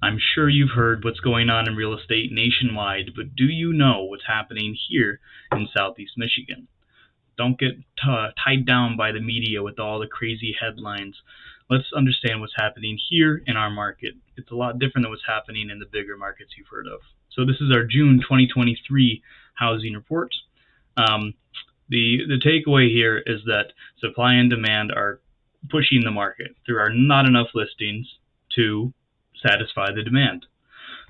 I'm sure you've heard what's going on in real estate nationwide, but do you know what's happening here in Southeast Michigan? Don't get tied down by the media with all the crazy headlines. Let's understand what's happening here in our market. It's a lot different than what's happening in the bigger markets you've heard of. So this is our June 2023 housing report. The takeaway here is that supply and demand are pushing the market. There are not enough listings to satisfy the demand.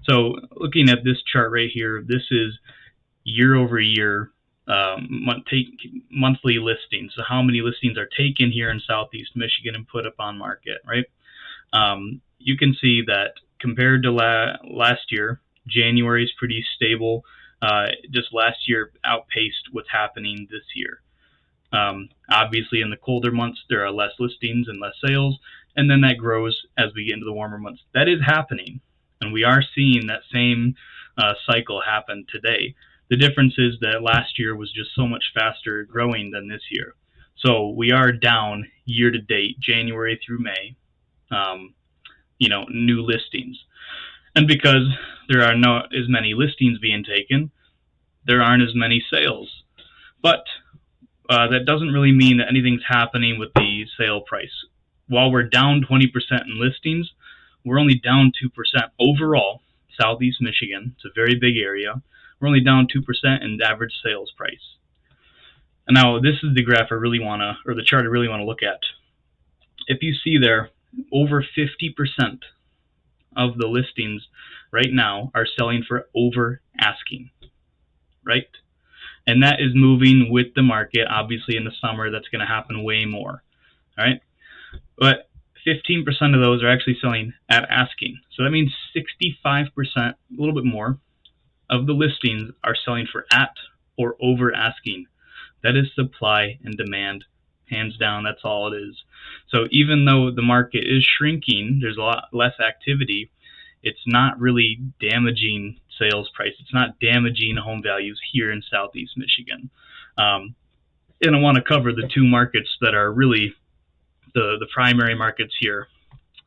So looking at this chart right here, this is year over year monthly listings. So how many listings are taken here in Southeast Michigan and put up on market, right? You can see that compared to last year, January is pretty stable. Just last year outpaced what's happening this year. Obviously, in the colder months, there are less listings and less sales, and then that grows as we get into the warmer months. That is happening, and we are seeing that same cycle happen today. The difference is that last year was just so much faster growing than this year. So we are down year to date, January through May, new listings. And because there are not as many listings being taken, there aren't as many sales. But that doesn't really mean that anything's happening with the sale price. While we're down 20% in listings, we're only down 2% overall. Southeast Michigan, it's a very big area. We're only down 2% in average sales price. And now this is the graph the chart I really want to look at. If you see there, over 50% of the listings right now are selling for over asking, right? And that is moving with the market. Obviously, in the summer, that's going to happen way more, all right? But 15% of those are actually selling at asking. So that means 65%, a little bit more, of the listings are selling for at or over asking. That is supply and demand. Hands down, that's all it is. So even though the market is shrinking, there's a lot less activity, it's not really damaging sales price. It's not damaging home values here in Southeast Michigan. And I want to cover the two markets that are really the primary markets here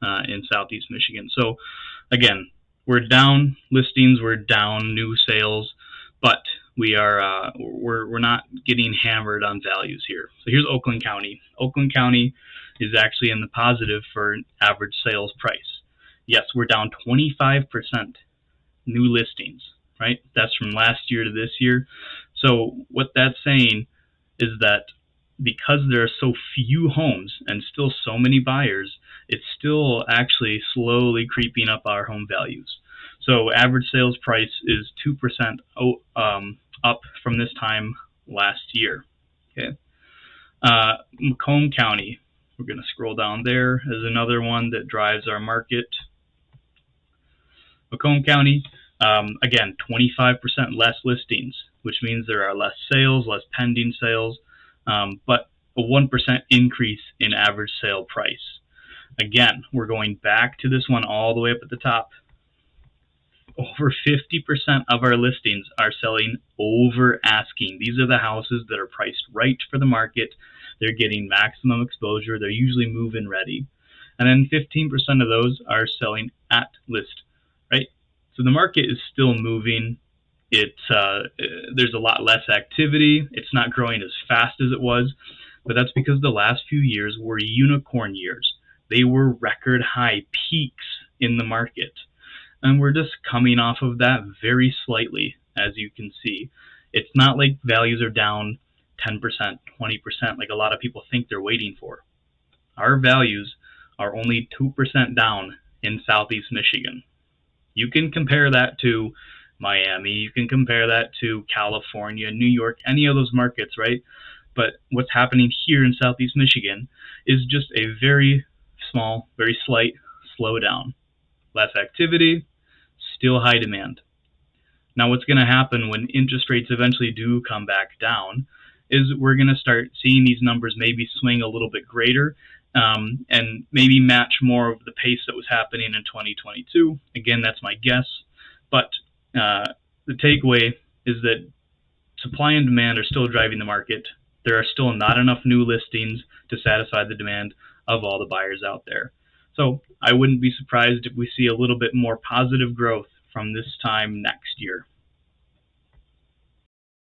in Southeast Michigan. So again, we're down listings, we're down new sales, but we're not getting hammered on values here. So here's Oakland County. Oakland County is actually in the positive for average sales price. Yes, we're down 25% new listings, right? That's from last year to this year. So what that's saying is that because there are so few homes and still so many buyers, it's still actually slowly creeping up our home values. So average sales price is 2% up from this time last year. Okay. Macomb County, we're going to scroll down there, is another one that drives our market. Macomb County, again, 25% less listings, which means there are less sales, less pending sales, but a 1% increase in average sale price. Again, we're going back to this one all the way up at the top. Over 50% of our listings are selling over asking. These are the houses that are priced right for the market. They're getting maximum exposure. They're usually move-in ready. And then 15% of those are selling at list, right? So the market is still moving. There's a lot less activity. It's not growing as fast as it was, but that's because the last few years were unicorn years. They were record high peaks in the market. And we're just coming off of that very slightly, as you can see. It's not like values are down 10%, 20%, like a lot of people think they're waiting for. Our values are only 2% down in Southeast Michigan. You can compare that to Miami, you can compare that to California, New York, any of those markets, right? But what's happening here in Southeast Michigan is just a very small, very slight slowdown. Less activity, still high demand. Now what's going to happen when interest rates eventually do come back down is we're going to start seeing these numbers maybe swing a little bit greater and maybe match more of the pace that was happening in 2022. Again, that's my guess. But the takeaway is that supply and demand are still driving the market. There are still not enough new listings to satisfy the demand of all the buyers out there. So I wouldn't be surprised if we see a little bit more positive growth from this time next year.